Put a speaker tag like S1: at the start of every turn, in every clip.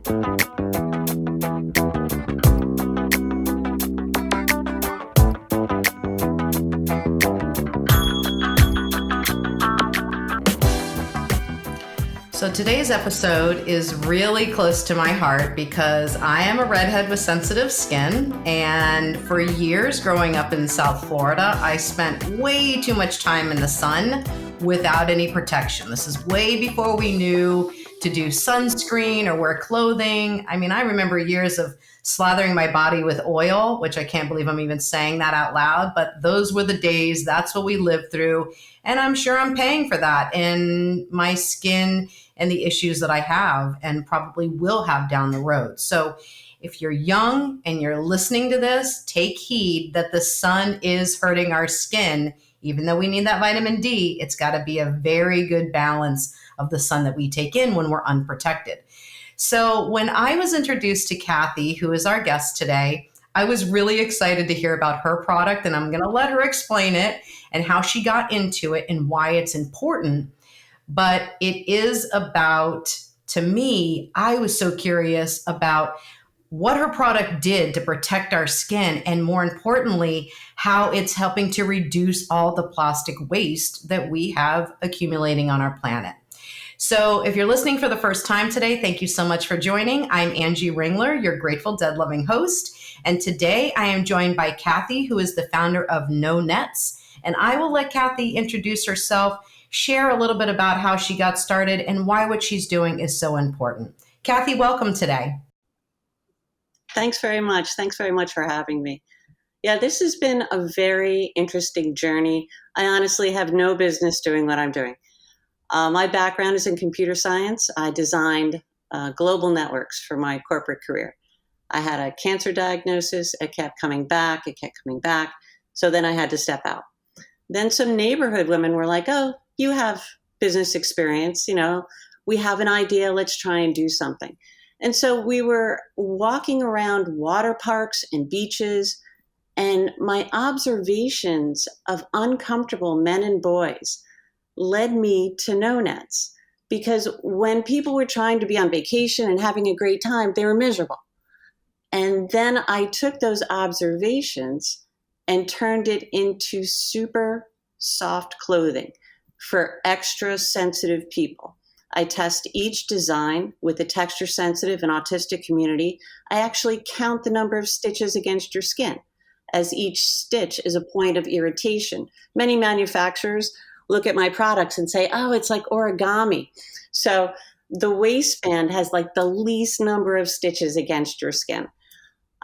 S1: So today's episode is really close to my heart because I am a redhead with sensitive skin, and for years growing up in South Florida, I spent way too much time in the sun without any protection. This is way before we knew to do sunscreen or wear clothing. I mean, I remember years of slathering my body with oil, which I can't believe I'm even saying that out loud, but those were the days. That's what we lived through. And I'm sure I'm paying for that in my skin and the issues that I have and probably will have down the road. So if you're young and you're listening to this, take heed that the sun is hurting our skin. Even though we need that vitamin D, it's got to be a very good balance of the sun that we take in when we're unprotected. So when I was introduced to Cathy, who is our guest today, I was really excited to hear about her product, and I'm going to let her explain it and how she got into it and why it's important. But it is about, to me, I was so curious about what her product did to protect our skin, and more importantly, how it's helping to reduce all the plastic waste that we have accumulating on our planet. So if you're listening for the first time today, thank you so much for joining. I'm Angie Ringler, your Grateful Dead loving host. And today I am joined by Cathy, who is the founder of No Nets. And I will let Cathy introduce herself, share a little bit about how she got started and why what she's doing is so important. Cathy, welcome today.
S2: Thanks very much. Thanks very much for having me. Yeah, this has been a very interesting journey. I honestly have no business doing what I'm doing. My background is in computer science. I designed global networks for my corporate career. I had a cancer diagnosis. It kept coming back. So then I had to step out. Then some neighborhood women were like, oh, you have business experience. You know, we have an idea. Let's try and do something. And so we were walking around water parks and beaches, and my observations of uncomfortable men and boys led me to No Nets, because when people were trying to be on vacation and having a great time, they were miserable. And then I took those observations and turned it into super soft clothing for extra sensitive people. I test each design with the texture sensitive and autistic community. I actually count the number of stitches against your skin, as each stitch is a point of irritation. Many manufacturers look at my products and say, oh, it's like origami. So the waistband has like the least number of stitches against your skin.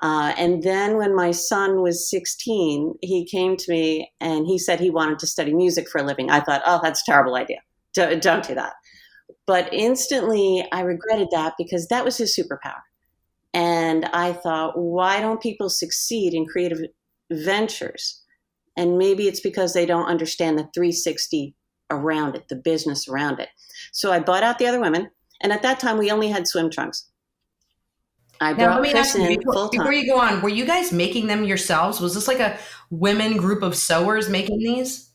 S2: And then when my son was 16, he came to me and he said he wanted to study music for a living. I thought, oh, that's a terrible idea. Don't do that. But instantly I regretted that, because that was his superpower. And I thought, why don't people succeed in creative ventures? And maybe it's because they don't understand the 360 around it, the business around it. So I bought out the other women. And at that time, we only had swim trunks. I brought Chris in full time.
S1: Before you go on, were you guys making them yourselves? Was this like a women group of sewers making these?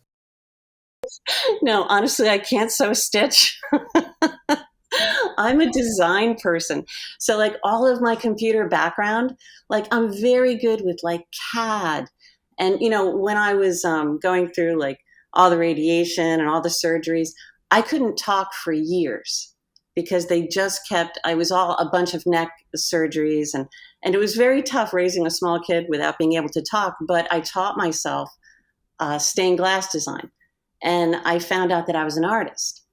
S2: No, honestly, I can't sew a stitch. I'm a design person. So like all of my computer background, like I'm very good with like CAD. And, you know, when I was going through like all the radiation and all the surgeries, I couldn't talk for years because they just kept, I was all a bunch of neck surgeries. And it was very tough raising a small kid without being able to talk. But I taught myself stained glass design. And I found out that I was an artist.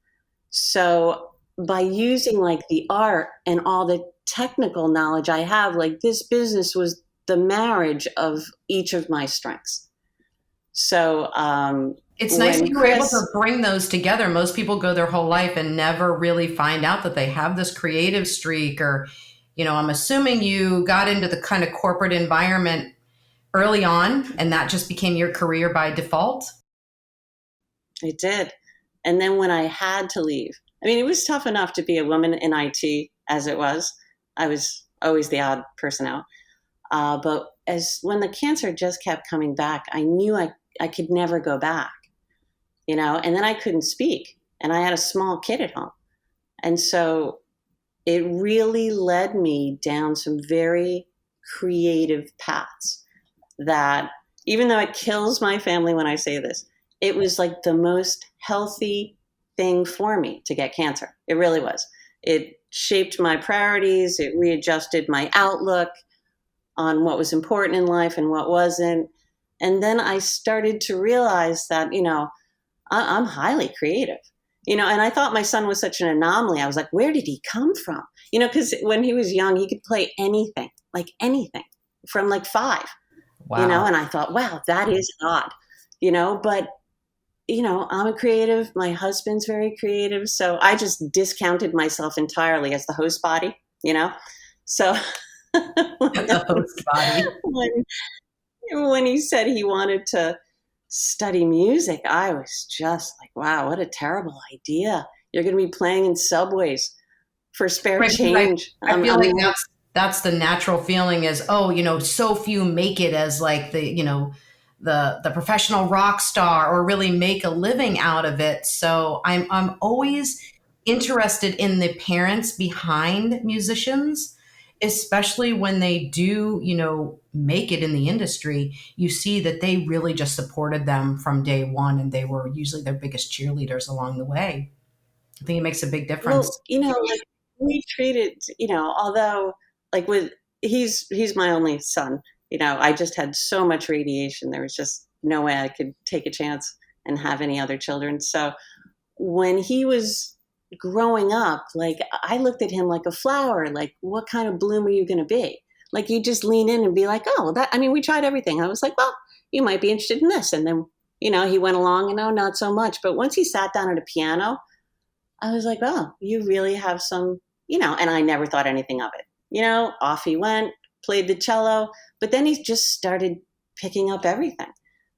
S2: So by using like the art and all the technical knowledge I have, like this business was the marriage of each of my strengths. So
S1: it's nice that you were able to bring those together. Most people go their whole life and never really find out that they have this creative streak, or, you know, I'm assuming you got into the kind of corporate environment early on and that just became your career by default.
S2: I did. And then when I had to leave, I mean, it was tough enough to be a woman in IT as it was. I was always the odd person out. But when the cancer just kept coming back, I knew I could never go back, you know, and then I couldn't speak and I had a small kid at home. And so it really led me down some very creative paths that, even though it kills my family when I say this, it was like the most healthy thing for me to get cancer. It really was. It shaped my priorities. It readjusted my outlook on what was important in life and what wasn't. And then I started to realize that, I'm highly creative, and I thought my son was such an anomaly. I was like, where did he come from? Because when he was young, he could play anything, like anything from like 5,
S1: Wow.
S2: and I thought, wow, that is odd, but, I'm a creative. My husband's very creative. So I just discounted myself entirely as the host body, So
S1: The host body.
S2: when, when he said he wanted to study music, I was just like, wow, what a terrible idea. You're going to be playing in subways for spare
S1: Right, because
S2: change.
S1: I feel like that's the natural feeling is, oh, so few make it as like the professional rock star or really make a living out of it. So I'm always interested in the parents behind musicians, especially when they do, make it in the industry. You see that they really just supported them from day one, and they were usually their biggest cheerleaders along the way. I think it makes a big difference.
S2: Well, like we treated, although like he's my only son, I just had so much radiation. There was just no way I could take a chance and have any other children. So when he was growing up, like I looked at him like a flower, like what kind of bloom are you going to be? Like you just lean in and be like, oh, we tried everything. I was like, well, you might be interested in this. And then, he went along and not so much. But once he sat down at a piano, I was like, oh, you really have some, and I never thought anything of it. Off he went, played the cello, but then he just started picking up everything.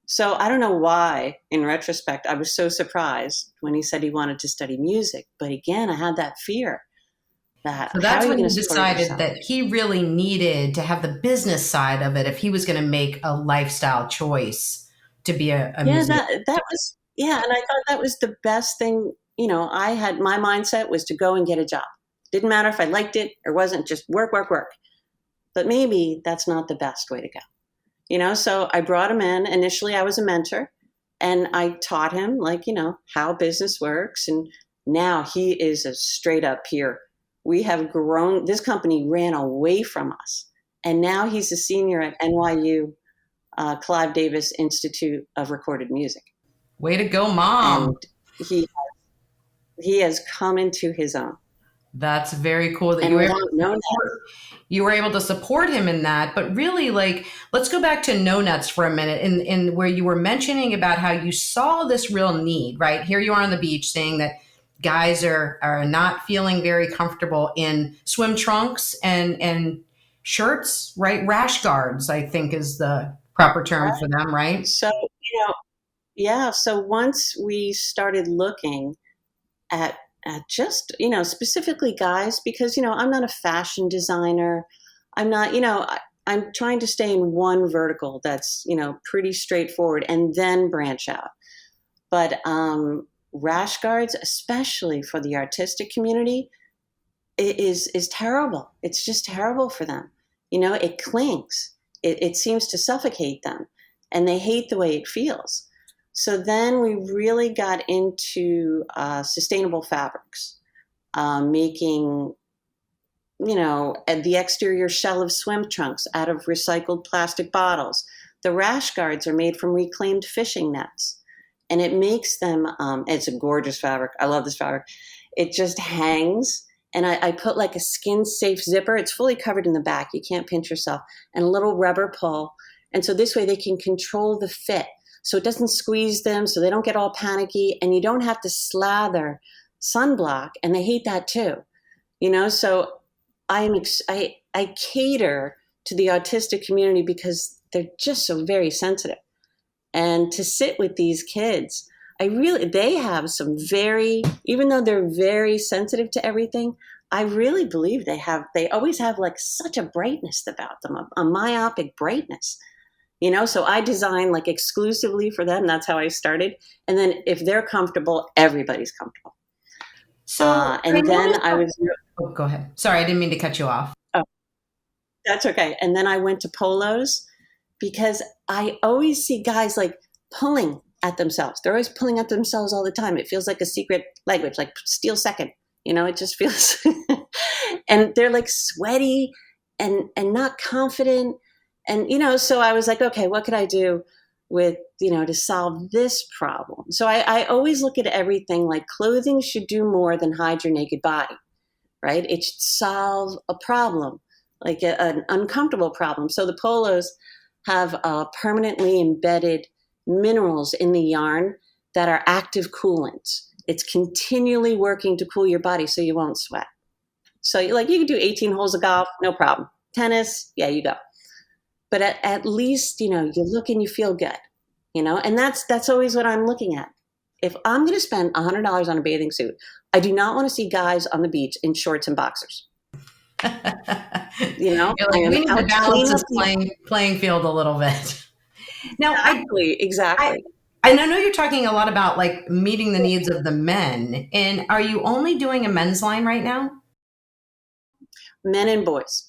S2: So I don't know why, in retrospect, I was so surprised when he said he wanted to study music. But again, I had that fear that
S1: So
S2: how are
S1: that's
S2: you
S1: when
S2: going
S1: you
S2: to support
S1: decided
S2: yourself?
S1: that he really needed to have the business side of it if he was going to make a lifestyle choice to be a
S2: Yeah,
S1: musician.
S2: that was, yeah, and I thought that was the best thing. I had, my mindset was to go and get a job. Didn't matter if I liked it or wasn't, just work, work, work. But maybe that's not the best way to go. So I brought him in. Initially, I was a mentor, and I taught him, like, how business works. And now he is a straight up peer. We have grown. This company ran away from us, and now he's a senior at NYU, Clive Davis Institute of Recorded Music,
S1: Way to go, mom.
S2: and he he has come into his own.
S1: That's very cool that
S2: And without no nuts,
S1: you were able to support him in that. But really, like, let's go back to No Nuts for a minute, in where you were mentioning about how you saw this real need, right? Here you are on the beach saying that guys are not feeling very comfortable in swim trunks and shirts, right? Rash guards, I think, is the proper term for them, right?
S2: so yeah. So once we started looking at just, specifically guys, because, I'm not a fashion designer. I'm not, I'm trying to stay in one vertical that's, pretty straightforward and then branch out. But rash guards, especially for the artistic community, is terrible. It's just terrible for them. It clings. It seems to suffocate them, and they hate the way it feels. So then we really got into sustainable fabrics, making, the exterior shell of swim trunks out of recycled plastic bottles. The rash guards are made from reclaimed fishing nets, and it makes them, it's a gorgeous fabric. I love this fabric. It just hangs. And I put like a skin safe zipper. It's fully covered in the back. You can't pinch yourself. And a little rubber pull. And so this way they can control the fit. So it doesn't squeeze them, so they don't get all panicky. And you don't have to slather sunblock. And they hate that too. So I cater to the autistic community because they're just so very sensitive. And to sit with these kids, they have some very, even though they're very sensitive to everything, I really believe they always have like such a brightness about them, a myopic brightness, so I design like exclusively for them. That's how I started. And then if they're comfortable, everybody's comfortable.
S1: So I
S2: And then
S1: noticed.
S2: I was,
S1: Oh, go ahead. Sorry, I didn't mean to cut you off.
S2: Oh, that's okay. And then I went to polos because I always see guys like pulling at themselves. They're always pulling at themselves all the time. It feels like a secret language, like steal second. It just feels, and they're like sweaty and not confident. And so I was like, okay, what could I do with to solve this problem? So I always look at everything like clothing should do more than hide your naked body, right? It should solve a problem, like an uncomfortable problem. So the polos have permanently embedded minerals in the yarn that are active coolants. It's continually working to cool your body so you won't sweat. So you can do 18 holes of golf, no problem. Tennis, yeah, you go. But at least, you look and you feel good, and that's always what I'm looking at. If I'm going to spend $100 on a bathing suit, I do not want to see guys on the beach in shorts and boxers.
S1: You're
S2: I
S1: like,
S2: am
S1: we need to
S2: out to
S1: balance
S2: clean
S1: this
S2: up
S1: playing field a little bit. Now, I
S2: exactly.
S1: I know you're talking a lot about like meeting the needs of the men. And are you only doing a men's line right now?
S2: Men and boys.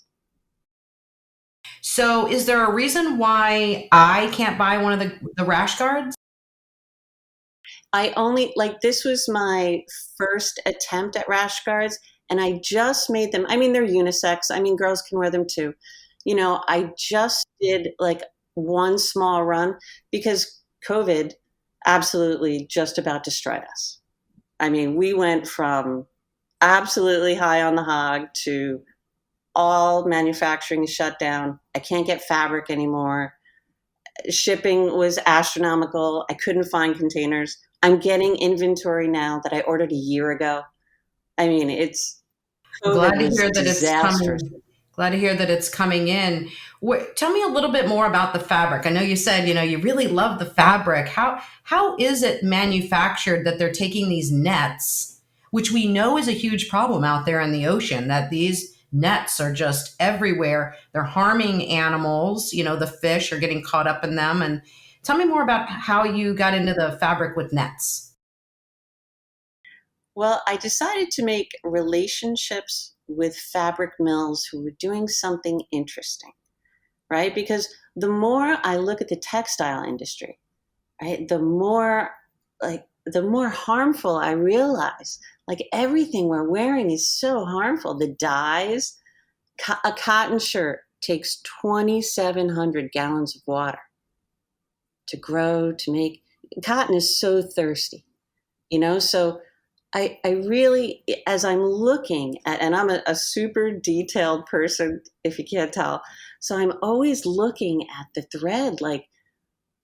S1: So is there a reason why I can't buy one of the rash guards?
S2: I only this was my first attempt at rash guards, and I just made them. I mean, they're unisex. I mean, girls can wear them too. I just did like one small run because COVID absolutely just about destroyed us. I mean, we went from absolutely high on the hog to all manufacturing is shut down. I can't get fabric anymore. Shipping was astronomical. I couldn't find containers. I'm getting inventory now that I ordered a year ago. I mean,
S1: Glad
S2: COVID
S1: to
S2: was
S1: hear that it's
S2: disastrous.
S1: coming. Glad to hear that it's coming in. Tell me a little bit more about the fabric. I know you said, you really love the fabric. How is it manufactured that they're taking these nets, which we know is a huge problem out there in the ocean, that these nets are just everywhere. They're harming animals, the fish are getting caught up in them. And tell me more about how you got into the fabric with nets.
S2: Well, I decided to make relationships with fabric mills who were doing something interesting, right? Because the more I look at the textile industry, right, the more harmful I realize. Like everything we're wearing is so harmful. The dyes, a cotton shirt takes 2,700 gallons of water to grow, to make. Cotton is so thirsty, so I really, as I'm looking at, and I'm a super detailed person, if you can't tell, so I'm always looking at the thread, like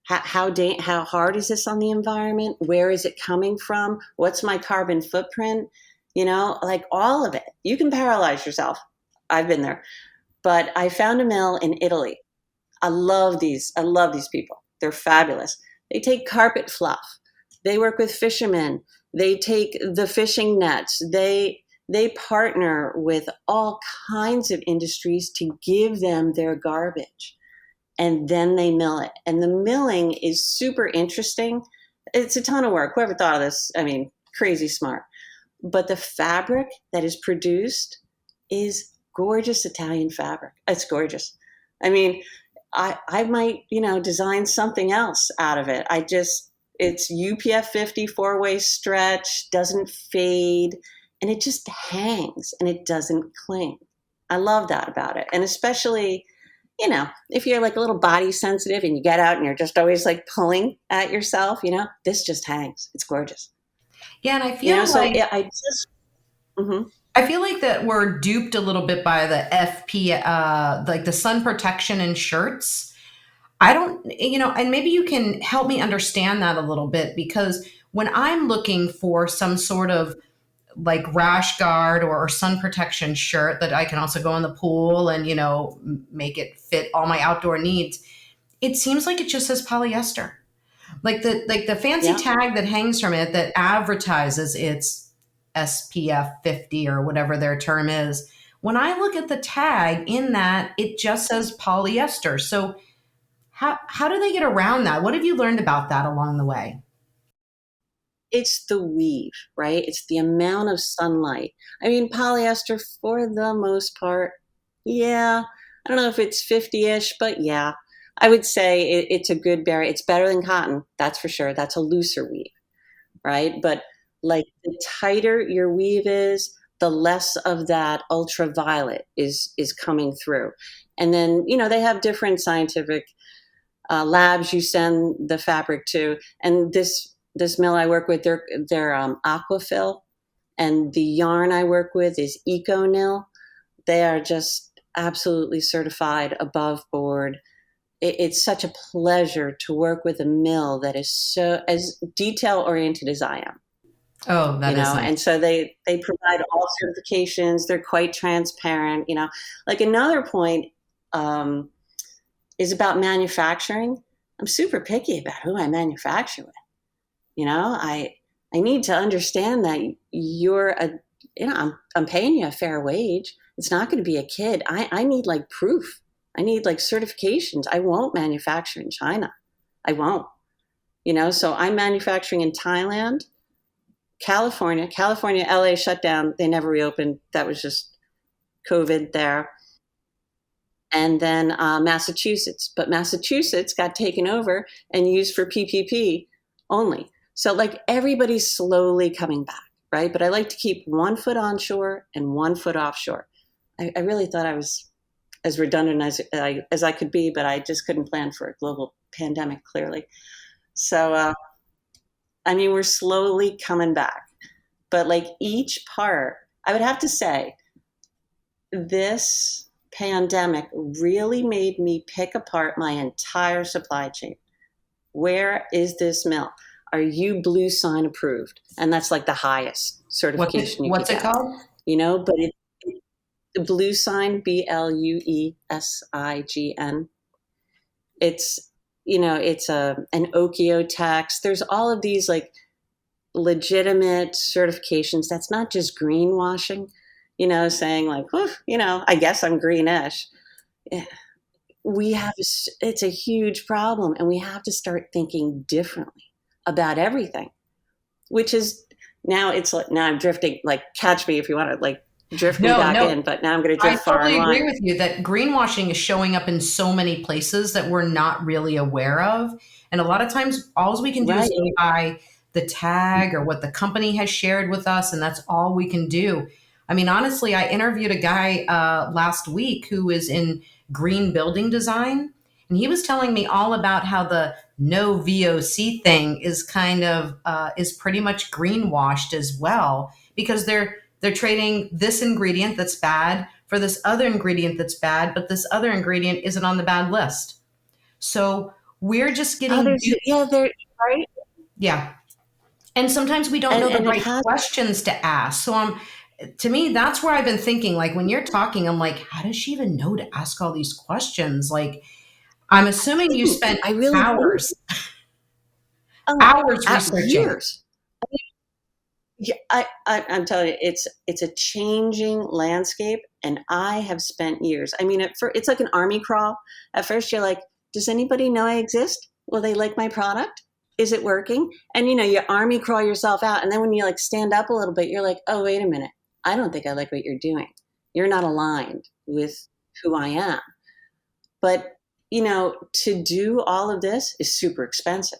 S2: how hard is this on the environment? Where is it coming from? What's my carbon footprint? Like all of it. You can paralyze yourself. I've been there. But I found a mill in Italy. I love these. I love these people. They're fabulous. They take carpet fluff. They work with fishermen. They take the fishing nets. They partner with all kinds of industries to give them their garbage, and then they mill it. And the milling is super interesting. It's a ton of work. Whoever thought of this, I mean, crazy smart. But the fabric that is produced is gorgeous Italian fabric. It's gorgeous. I mean, I might, design something else out of it. It's UPF 50 four-way stretch, doesn't fade, and it just hangs and it doesn't cling. I love that about it. And especially, if you're like a little body sensitive and you get out and you're just always like pulling at yourself, this just hangs. It's gorgeous.
S1: Yeah, and I feel
S2: So
S1: like
S2: yeah, mhm.
S1: I feel like that we're duped a little bit by the FP, like the sun protection in shirts. I don't, and maybe you can help me understand that a little bit because when I'm looking for some sort of like rash guard or sun protection shirt that I can also go in the pool and, make it fit all my outdoor needs, it seems like it just says polyester. Like the fancy
S2: Yeah.
S1: tag that hangs from it that advertises it's SPF 50 or whatever their term is. When I look at the tag in that, it just says polyester. So how do they get around that? What have you learned about that along the way?
S2: it's the weave, right? It's the amount of sunlight. I mean, polyester for the most part, yeah. I don't know if it's 50-ish, but yeah, I would say it's a good barrier. It's better than cotton, that's for sure. That's a looser weave, right? But like the tighter your weave is, the less of that ultraviolet is coming through. And then, they have different scientific labs you send the fabric to. And this mill I work with, they're Aquafil, and the yarn I work with is EcoNil. They are just absolutely certified above board. It's such a pleasure to work with a mill that is so as detail oriented as I am.
S1: Oh, that is nice.
S2: And so they provide all certifications. They're quite transparent. Like another point um, is about manufacturing. I'm super picky about who I manufacture with. I need to understand that you're I'm paying you a fair wage. It's not going to be a kid. I need like proof. I need like certifications. I won't manufacture in China. I won't. So I'm manufacturing in Thailand, California, LA shut down. They never reopened. That was just COVID there. And then Massachusetts. But Massachusetts got taken over and used for PPP only. So like everybody's slowly coming back, right? But I like to keep 1 foot onshore and 1 foot offshore. I really thought I was as redundant as I could be, but I just couldn't plan for a global pandemic, clearly. So, I mean, we're slowly coming back. But like each part, I would have to say, this pandemic really made me pick apart my entire supply chain. Where is this mill? Are you Blue Sign approved? And that's like the highest certification you
S1: What's
S2: could
S1: it
S2: get.
S1: called?
S2: But the Blue Sign, BLUESIGN. It's an Okio tax. There's all of these like legitimate certifications. That's not just greenwashing, saying like, I guess I'm greenish. It's a huge problem, and we have to start thinking differently about everything, which is now I'm drifting, like catch me if you want to like drift me
S1: No,
S2: back
S1: no.
S2: in, but now I'm going to
S1: I
S2: drift far in
S1: totally agree
S2: line.
S1: with you that greenwashing is showing up in so many places that we're not really aware of. And a lot of times, all we can do is
S2: Right.
S1: go by the tag or what the company has shared with us, and that's all we can do. I mean, honestly, I interviewed a guy last week who is in green building design, and he was telling me all about how the no VOC thing is kind of is pretty much greenwashed as well because they're trading this ingredient that's bad for this other ingredient that's bad, but this other ingredient isn't on the bad list. So we're just
S2: Oh,
S1: getting duped.
S2: there, right.
S1: Yeah. And sometimes we don't know the
S2: And it
S1: right
S2: has,
S1: questions to ask. So to me, that's where I've been thinking, like when you're talking, I'm like, how does she even know to ask all these questions? Like, I'm assuming you spent
S2: I really didn't.
S1: hours,
S2: Oh,
S1: hours researching.
S2: years. Yeah, I'm telling you, it's a changing landscape, and I have spent years. I mean, it's like an army crawl. At first, you're like, "Does anybody know I exist? Will they like my product? Is it working?" And you army crawl yourself out, and then when you like stand up a little bit, you're like, "Oh, wait a minute. I don't think I like what you're doing. You're not aligned with who I am." But to do all of this is super expensive.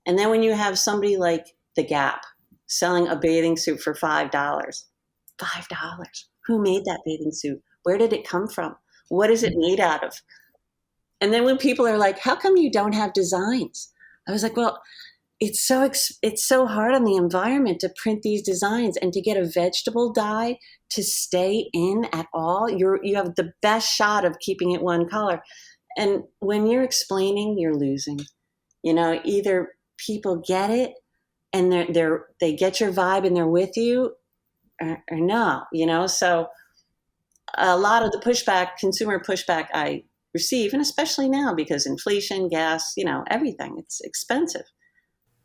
S2: And then when you have somebody like the Gap selling a bathing suit for $5, $5. Who made that bathing suit? Where did it come from? What is it made out of? And then when people are like, "How come you don't have designs?" I was like, "Well, it's so hard on the environment to print these designs and to get a vegetable dye to stay in at all. You have the best shot of keeping it one color, and when you're explaining, you're losing. Either people get it and they get your vibe and they're with you, or no. So a lot of the consumer pushback I receive, and especially now because inflation, gas, everything, it's expensive.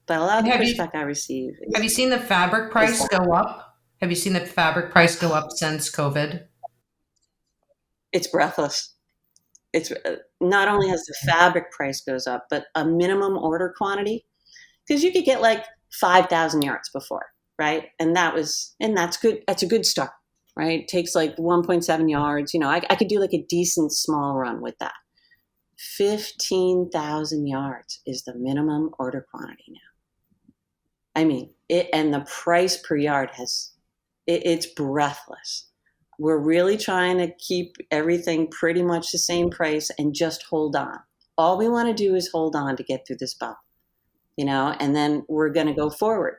S2: But a lot of
S1: And
S2: the pushback I receive
S1: have you seen the fabric
S2: is
S1: price
S2: that
S1: go up? Have you seen the fabric price go up since COVID?
S2: it's breathless. It's not only has the fabric price goes up, but a minimum order quantity, because you could get like 5,000 yards before, right? And that's good. That's a good start, right? It takes like 1.7 yards. I could do like a decent small run with that. 15,000 yards is the minimum order quantity now. I mean, and the price per yard it's breathless. We're really trying to keep everything pretty much the same price and just hold on. All we want to do is hold on to get through this bump, and then we're going to go forward.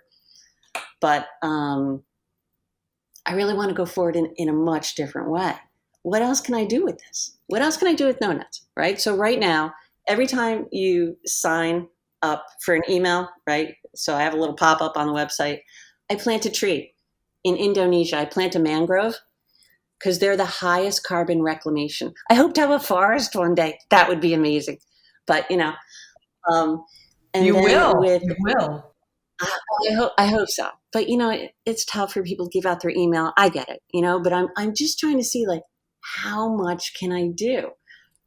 S2: But I really want to go forward in a much different way. What else can I do with this? What else can I do with No Nuts, right? So right now, every time you sign up for an email, right? So I have a little pop-up on the website. I plant a tree. In Indonesia, I plant a mangrove because they're the highest carbon reclamation. I hope to have a forest one day. That would be amazing. But, and
S1: you
S2: then
S1: will.
S2: with,
S1: you will.
S2: I hope so. But, it's tough for people to give out their email. I get it, but I'm just trying to see like, how much can I do?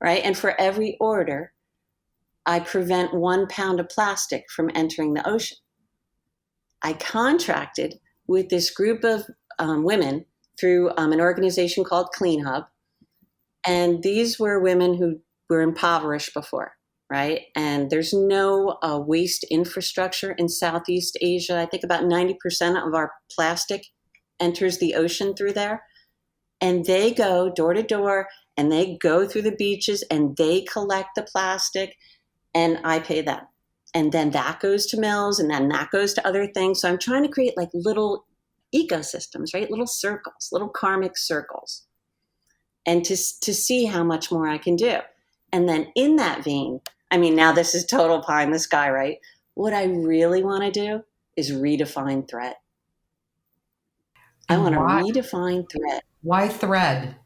S2: Right. And for every order, I prevent 1 pound of plastic from entering the ocean. I contracted with this group of women through an organization called Clean Hub. And these were women who were impoverished before, right? And there's no waste infrastructure in Southeast Asia. I think about 90% of our plastic enters the ocean through there. And they go door to door and they go through the beaches and they collect the plastic and I pay them. And then that goes to mills and then that goes to other things. So I'm trying to create like little ecosystems, right? Little circles, little karmic circles. And to see how much more I can do. And then in that vein, I mean, now this is total pie in the sky, right? What I really want to do is redefine thread. I want to redefine thread.
S1: Why thread?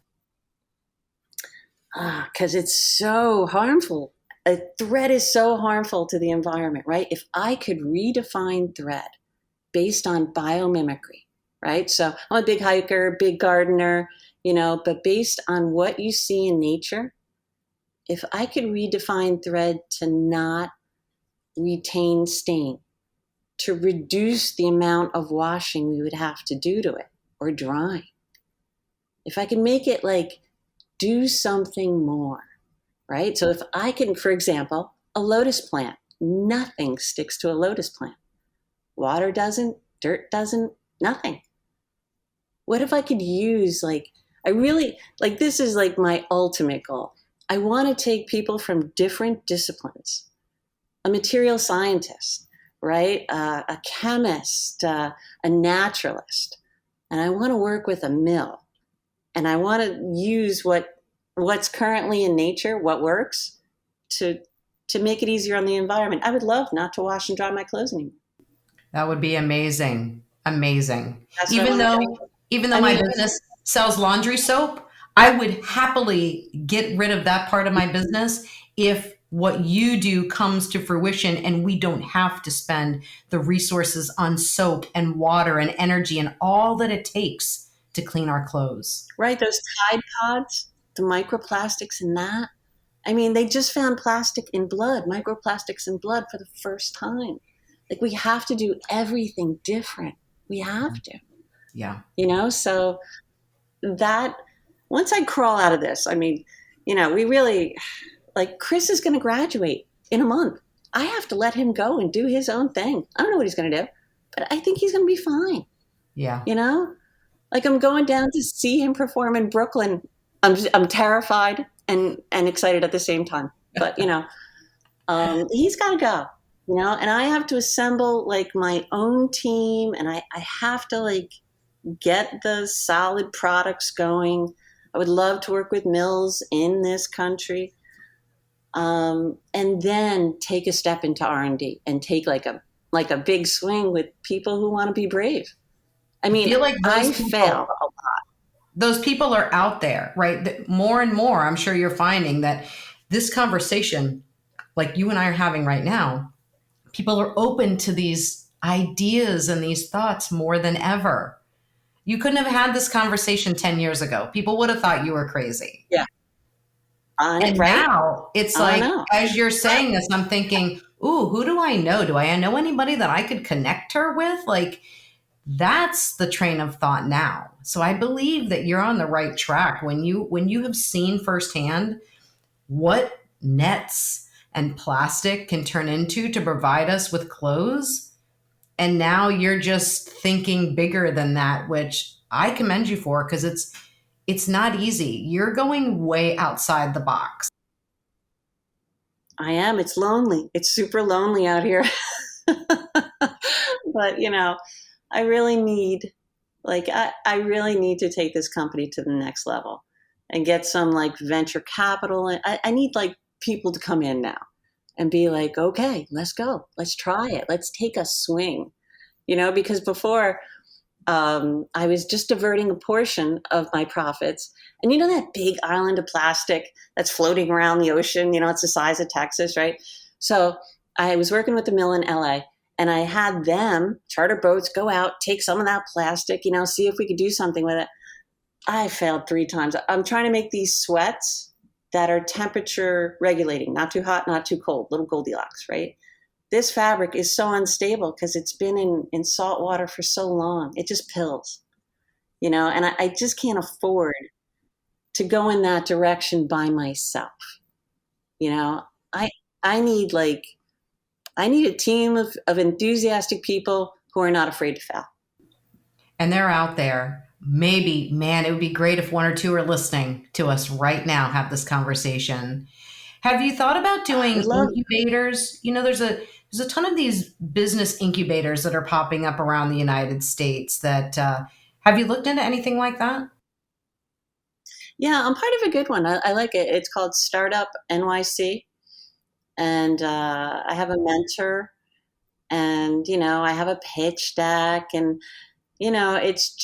S2: Because it's so harmful. A thread is so harmful to the environment, right? If I could redefine thread based on biomimicry, right? So I'm a big hiker, big gardener, but based on what you see in nature, if I could redefine thread to not retain stain, to reduce the amount of washing we would have to do to it or drying, if I can make it like do something more, right? So if I can, for example, a lotus plant, nothing sticks to a lotus plant. Water doesn't, dirt doesn't, nothing. What if I could use this is like my ultimate goal. I want to take people from different disciplines, a material scientist, right? A chemist, a naturalist. And I want to work with a mill. And I want to use what's currently in nature, what works, to make it easier on the environment. I would love not to wash and dry my clothes anymore.
S1: That would be amazing. Amazing.
S2: That's
S1: Even though my business sells laundry soap, I would happily get rid of that part of my business if what you do comes to fruition and we don't have to spend the resources on soap and water and energy and all that it takes to clean our clothes.
S2: Right, those Tide Pods, the microplastics in that. I mean, they just found plastic in blood, microplastics in blood for the first time. Like, we have to do everything different. We have to.
S1: Yeah.
S2: So that, once I crawl out of this, I mean, we really, like, Chris is going to graduate in a month. I have to let him go and do his own thing. I don't know what he's going to do, but I think he's going to be fine.
S1: Yeah.
S2: Like, I'm going down to see him perform in Brooklyn. I'm terrified and excited at the same time. But, he's got to go, and I have to assemble like my own team and I have to like get the solid products going. I would love to work with mills in this country. And then take a step into R&D and take like a big swing with people who want to be brave. I mean, I fail a lot.
S1: Those people are out there, right? More and more, I'm sure you're finding that this conversation, like you and I are having right now, people are open to these ideas and these thoughts more than ever. You couldn't have had this conversation 10 years ago. People would have thought you were crazy.
S2: Yeah.
S1: And
S2: right?
S1: now it's like, as you're saying this, I'm thinking, ooh, who do I know? Do I know anybody that I could connect her with? Like, that's the train of thought now. So I believe that you're on the right track when you have seen firsthand what nets and plastic can turn into to provide us with clothes. And now you're just thinking bigger than that, which I commend you for because it's not easy. You're going way outside the box.
S2: I am. It's lonely. It's super lonely out here. But I really need, I really need to take this company to the next level and get some like venture capital. I need like people to come in now and be like, okay, let's go. Let's try it. Let's take a swing. Because before, I was just diverting a portion of my profits. And that big island of plastic that's floating around the ocean, it's the size of Texas, right? So I was working with the mill in LA, and I had them charter boats, go out, take some of that plastic, see if we could do something with it. I failed 3 times. I'm trying to make these sweats that are temperature regulating, not too hot, not too cold, little Goldilocks, right? This fabric is so unstable because it's been in salt water for so long. It just pills, and I just can't afford to go in that direction by myself. You know, I I need I need a team of enthusiastic people who are not afraid to fail.
S1: And they're out there. Maybe, man, it would be great if one or two are listening to us right now, have this conversation. Have you thought about
S2: I
S1: doing
S2: would love.
S1: incubators? There's a ton of these business incubators that are popping up around the United States. That have you looked into anything like that?
S2: Yeah, I'm part of a good one. I like it. It's called Startup NYC, and I have a mentor, and I have a pitch deck, and it's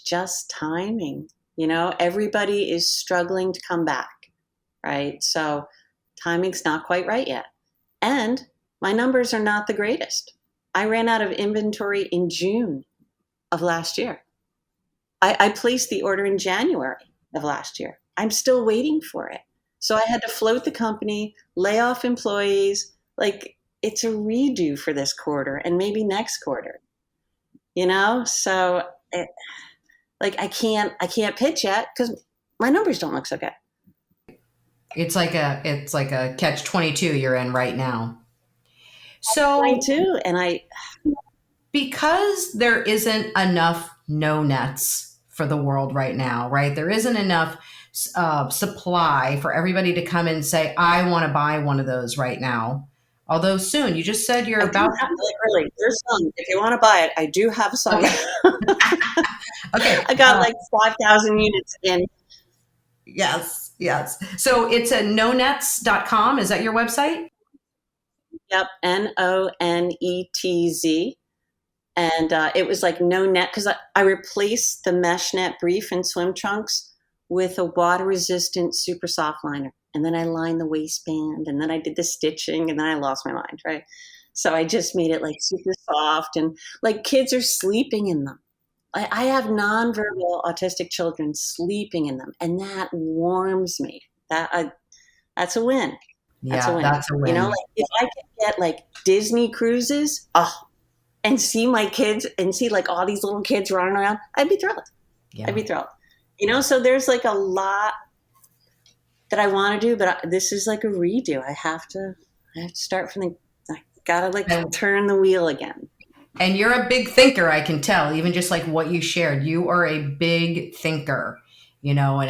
S2: just timing. Everybody is struggling to come back, right? So timing's not quite right yet. And my numbers are not the greatest. I ran out of inventory in June of last year. I placed the order in January of last year. I'm still waiting for it. So I had to float the company, lay off employees. Like, it's a redo for this quarter and maybe next quarter. So I can't pitch yet because my numbers don't look so good.
S1: It's like a catch 22 you're in right now. So
S2: 22, and
S1: because there isn't enough no nets for the world right now, right? There isn't enough supply for everybody to come and say, I want to buy one of those right now. Although soon, you just said you're
S2: I do
S1: about
S2: have, like, really, there's some. If you want to buy it, I do have some.
S1: okay. Okay.
S2: I got like 5,000 units in.
S1: Yes, yes. So it's a nonets.com. Is that your website?
S2: Yep, Nonetz. And it was like no net because I replaced the mesh net brief and swim trunks with a water resistant super soft liner. And then I lined the waistband, and then I did the stitching, and then I lost my mind, right? So I just made it like super soft, and like kids are sleeping in them. I have nonverbal autistic children sleeping in them, and that warms me. That's a win. That's a
S1: Yeah,
S2: win.
S1: that's a win.
S2: Like if I could get like Disney cruises, and see my kids and see like all these little kids running around, I'd be thrilled. I'd
S1: Yeah.
S2: be thrilled. So there's like a lot that I want to do, but this is like a redo. I have to start from I gotta like
S1: And
S2: turn the wheel again.
S1: And you're a big thinker, I can tell, even just like what you shared. You are a big thinker, and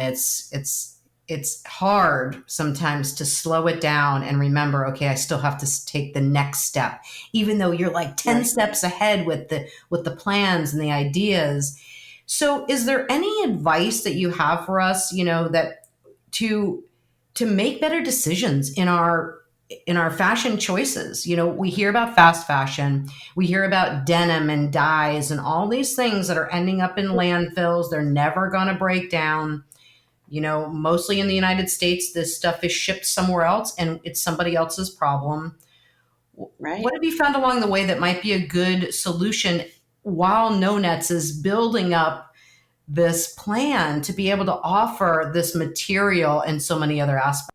S1: it's hard sometimes to slow it down and remember, okay, I still have to take the next step, even though you're like 10
S2: Right.
S1: steps ahead with the plans and the ideas. So is there any advice that you have for us, that to make better decisions in our fashion choices? We hear about fast fashion, we hear about denim and dyes and all these things that are ending up in landfills. They're never going to break down. Mostly in the United States, this stuff is shipped somewhere else and it's somebody else's problem.
S2: Right.
S1: What have you found along the way that might be a good solution while No Nets is building up this plan to be able to offer this material and so many other aspects?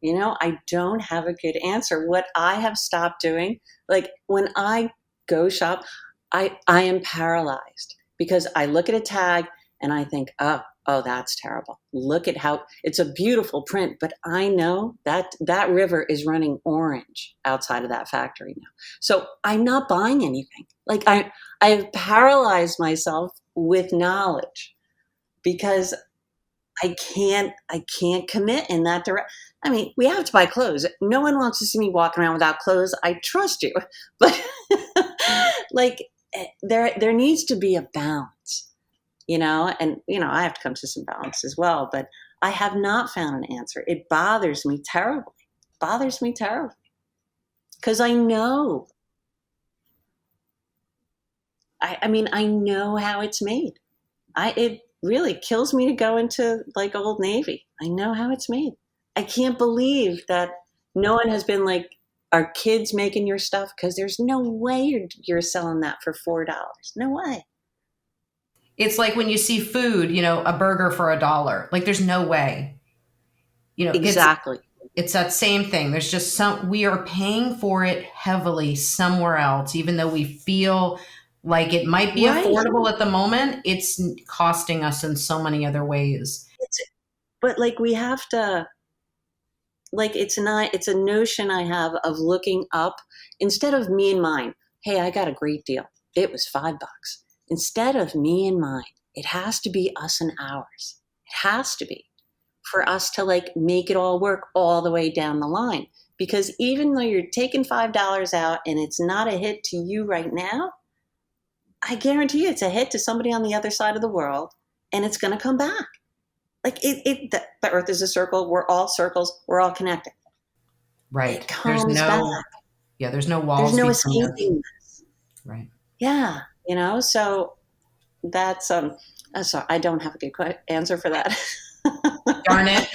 S2: I don't have a good answer. What I have stopped doing, like when I go shop, I am paralyzed because I look at a tag and I think, oh, that's terrible. Look at how it's a beautiful print, but I know that river is running orange outside of that factory now. So I'm not buying anything. Like I've paralyzed myself with knowledge because I can't commit in that direction. I mean, we have to buy clothes. No one wants to see me walking around without clothes. I trust you. But like there needs to be a balance, and I have to come to some balance as well, but I have not found an answer. It bothers me terribly. Bothers me terribly. Because I know. I mean, I know how it's made. It really kills me to go into like Old Navy. I know how it's made. I can't believe that no one has been like, are kids making your stuff? Because there's no way you're selling that for $4. No way.
S1: It's like when you see food, a burger for $1. Like there's no way.
S2: Exactly.
S1: It's that same thing. There's just we are paying for it heavily somewhere else, even though we feel like it might be
S2: Right.
S1: affordable at the moment. It's costing us in so many other ways.
S2: But like we have to, like it's a notion I have of looking up instead of me and mine. Hey, I got a great deal. It was $5. Instead of me and mine, it has to be us and ours. It has to be for us to like make it all work all the way down the line. Because even though you're taking $5 out and it's not a hit to you right now, I guarantee you it's a hit to somebody on the other side of the world, and it's going to come back. Like the earth is a circle. We're all circles. We're all connected.
S1: Right.
S2: It comes back.
S1: Yeah, there's no
S2: There's
S1: walls
S2: no
S1: between us.
S2: escaping this.
S1: Right.
S2: Yeah. So that's, sorry, I don't have a good answer for that.
S1: Darn it.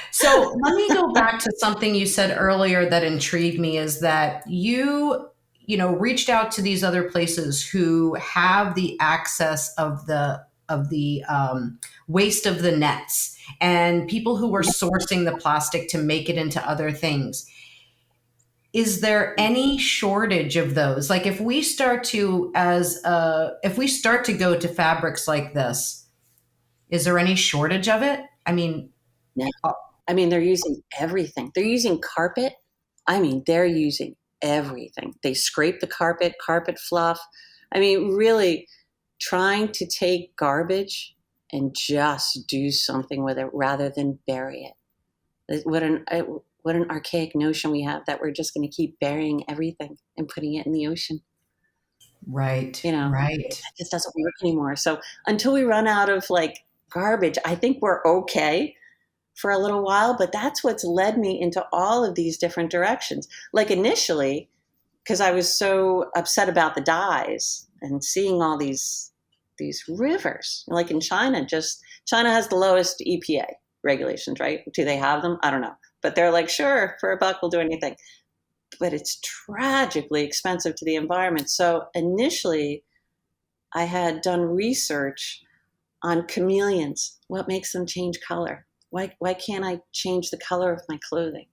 S1: So let me go back to something you said earlier that intrigued me is that reached out to these other places who have the access of the waste of the nets and people who are sourcing the plastic to make it into other things. Is there any shortage of those? Like if we start to go to fabrics like this, is there any shortage of it? I mean,
S2: No. I mean, they're using everything. They're using carpet. I mean, they're using everything. They scrape the carpet fluff. I mean, really trying to take garbage and just do something with it rather than bury it. What an archaic notion we have that we're just going to keep burying everything and putting it in the ocean.
S1: right,
S2: It
S1: right.
S2: just doesn't work anymore. So until we run out of like garbage, I think we're okay for a little while, but that's what's led me into all of these different directions. Like initially, because I was so upset about the dyes and seeing all these rivers, like in China, China has the lowest EPA regulations, right? Do they have them? I don't know, but they're like, sure, for $1, we'll do anything. But it's tragically expensive to the environment. So initially, I had done research on chameleons. What makes them change color? Why can't I change the color of my clothing?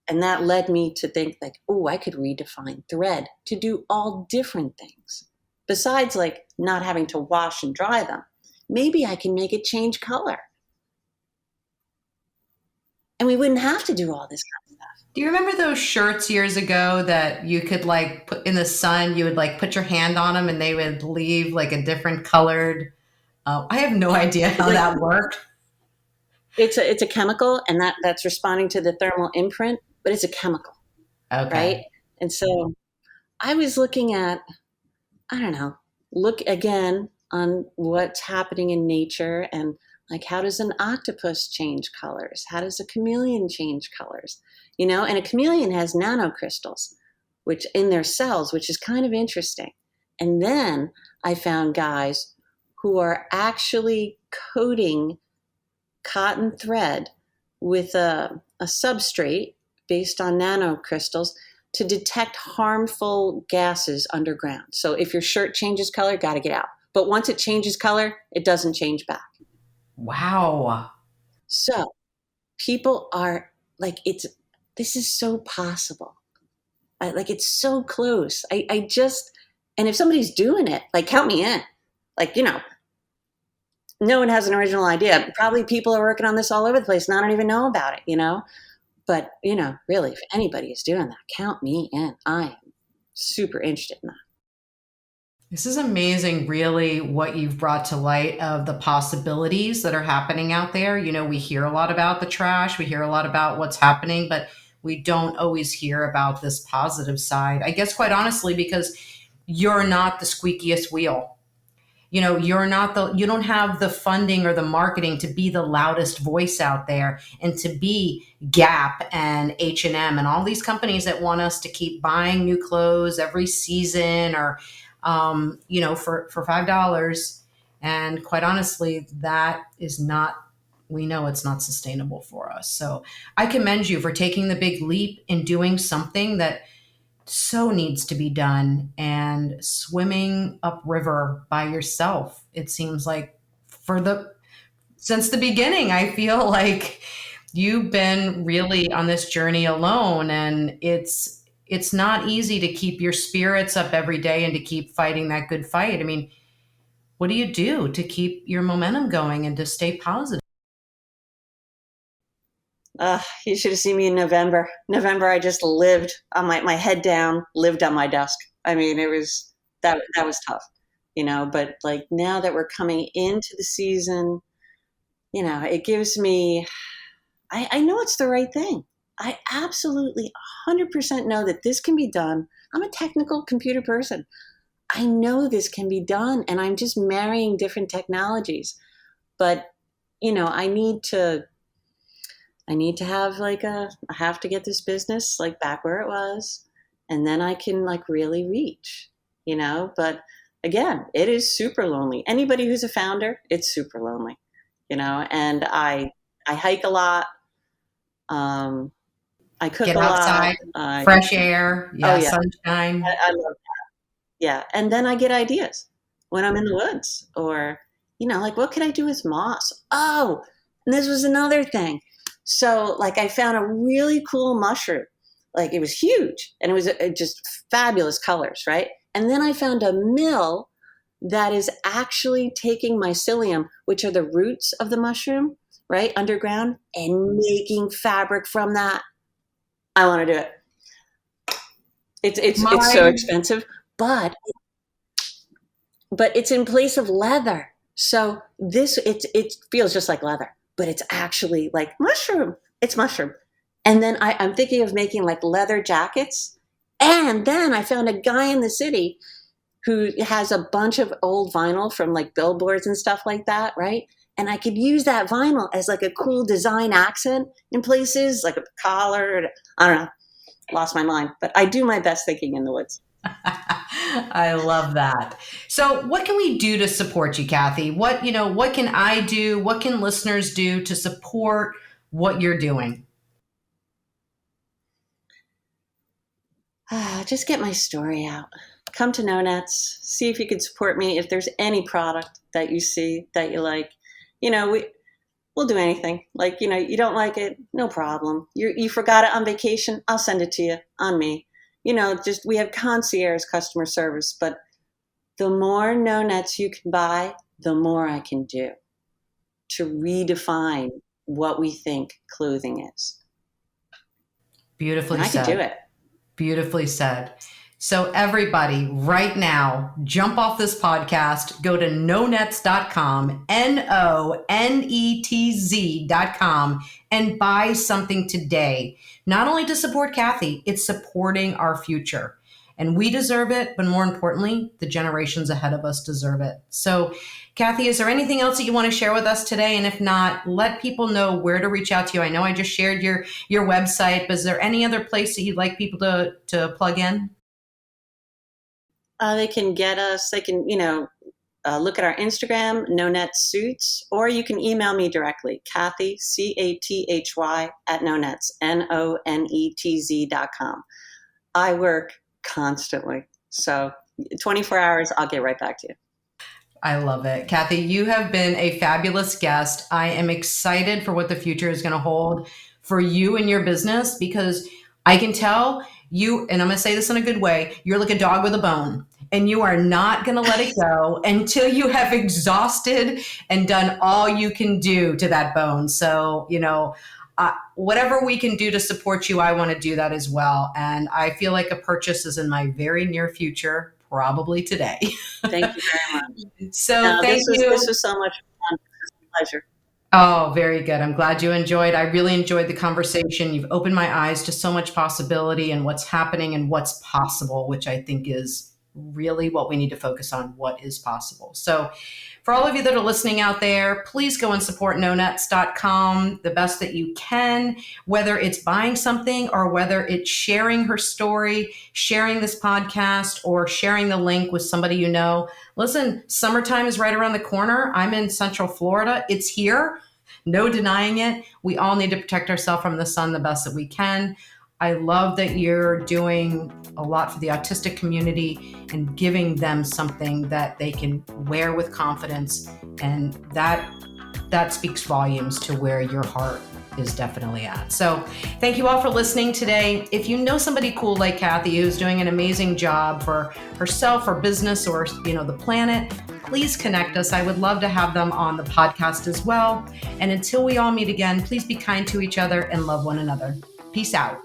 S2: And that led me to think like, oh, I could redefine thread to do all different things. Besides like not having to wash and dry them, maybe I can make it change color. And we wouldn't have to do all this kind of stuff.
S1: Do you remember those shirts years ago that you could like put in the sun? You would like put your hand on them and they would leave like a different colored. I have no idea how
S2: Like
S1: that worked.
S2: it's a chemical, and that's responding to the thermal imprint, but it's a chemical, right?
S1: Okay.
S2: And so I was looking at, I don't know, look again on what's happening in nature and like how does an octopus change colors? How does a chameleon change colors? And a chameleon has nanocrystals, which in their cells, which is kind of interesting. And then I found guys who are actually coating cotton thread with a substrate based on nanocrystals to detect harmful gases underground. So if your shirt changes color, got to get out. But once it changes color, it doesn't change back.
S1: Wow.
S2: So people are like, this is so possible. Like, it's so close. I just, and if somebody's doing it, like, count me in. Like, no one has an original idea. Probably people are working on this all over the place and I don't even know about it. But, really, if anybody is doing that, count me in. I am super interested in that.
S1: This is amazing, really, what you've brought to light of the possibilities that are happening out there. We hear a lot about the trash, we hear a lot about what's happening, but we don't always hear about this positive side. I guess, quite honestly, because you're not the squeakiest wheel. You don't have the funding or the marketing to be the loudest voice out there and to be Gap and H&M and all these companies that want us to keep buying new clothes every season, or for $5. And quite honestly, that is not, we know it's not sustainable for us. So I commend you for taking the big leap in doing something that so needs to be done, and swimming upriver by yourself. It seems like since the beginning, I feel like you've been really on this journey alone, and it's not easy to keep your spirits up every day and to keep fighting that good fight. I mean, what do you do to keep your momentum going and to stay positive?
S2: You should have seen me in November. November, I just lived on my head down, lived on my desk. I mean, that was tough, but like, now that we're coming into the season, it gives me, I know it's the right thing. I absolutely 100% know that this can be done. I'm a technical computer person. I know this can be done, and I'm just marrying different technologies. But, I need to have I have to get this business like back where it was, and then I can like really reach. But again, it is super lonely. Anybody who's a founder, it's super lonely. And I hike a lot. I cook
S1: Get
S2: a lot.
S1: outside, fresh air,
S2: Oh
S1: yeah,
S2: yeah,
S1: sunshine.
S2: I love, yeah. And then I get ideas when I'm in the woods, or, like, what could I do with moss? Oh, and this was another thing. So, like, I found a really cool mushroom. Like, it was huge and it was just fabulous colors, right? And then I found a mill that is actually taking mycelium, which are the roots of the mushroom, right, underground, and making fabric from that. I want to do it. It's so
S1: My
S2: expensive, but it's in place of leather. So it feels just like leather, but it's actually like mushroom. It's mushroom. And then I'm thinking of making like leather jackets. And then I found a guy in the city who has a bunch of old vinyl from like billboards and stuff like that, right? And I could use that vinyl as like a cool design accent in places, like a collar. I don't know. Lost my mind, but I do my best thinking in the woods.
S1: I love that. So what can we do to support you, Cathy? What can I do? What can listeners do to support what you're doing?
S2: Just get my story out. Come to No Nets. See if you can support me. If there's any product that you see that you like, we'll do anything. Like, you don't like it, no problem. You forgot it on vacation, I'll send it to you on me. Just, we have concierge customer service, but the more No Nets you can buy, the more I can do to redefine what we think clothing is.
S1: Beautifully
S2: And I can do
S1: said.
S2: it.
S1: Beautifully said. So, everybody, right now, jump off this podcast, go to nonets.com, nonetz.com, and buy something today. Not only to support Cathy, it's supporting our future. And we deserve it, but more importantly, the generations ahead of us deserve it. So, Cathy, is there anything else that you want to share with us today? And if not, let people know where to reach out to you. I know I just shared your website, but is there any other place that you'd like people to plug in?
S2: They can get us, they can, look at our Instagram, No Net Suits, or you can email me directly, Cathy, Cathy, at nonets, nonetz.com. I work constantly. So 24 hours, I'll get right back to you.
S1: I love it. Cathy, you have been a fabulous guest. I am excited for what the future is going to hold for you and your business because I can tell you, and I'm going to say this in a good way, you're like a dog with a bone. And you are not going to let it go until you have exhausted and done all you can do to that bone. So, whatever we can do to support you, I want to do that as well. And I feel like a purchase is in my very near future, probably today.
S2: Thank you very much.
S1: So
S2: No,
S1: thank you.
S2: This was so much fun. It was a pleasure.
S1: Oh, very good. I'm glad you enjoyed. I really enjoyed the conversation. You've opened my eyes to so much possibility and what's happening and what's possible, which I think is really what we need to focus on, what is possible. So for all of you that are listening out there, please go and support nonets.com the best that you can, whether it's buying something or whether it's sharing her story, sharing this podcast, or sharing the link with somebody you know. Listen, summertime is right around the corner. I'm in Central Florida. It's here. No denying it. We all need to protect ourselves from the sun the best that we can. I love that you're doing a lot for the autistic community and giving them something that they can wear with confidence. And that speaks volumes to where your heart is definitely at. So thank you all for listening today. If you know somebody cool like Cathy who's doing an amazing job for herself or business or the planet, please connect us. I would love to have them on the podcast as well. And until we all meet again, please be kind to each other and love one another. Peace out.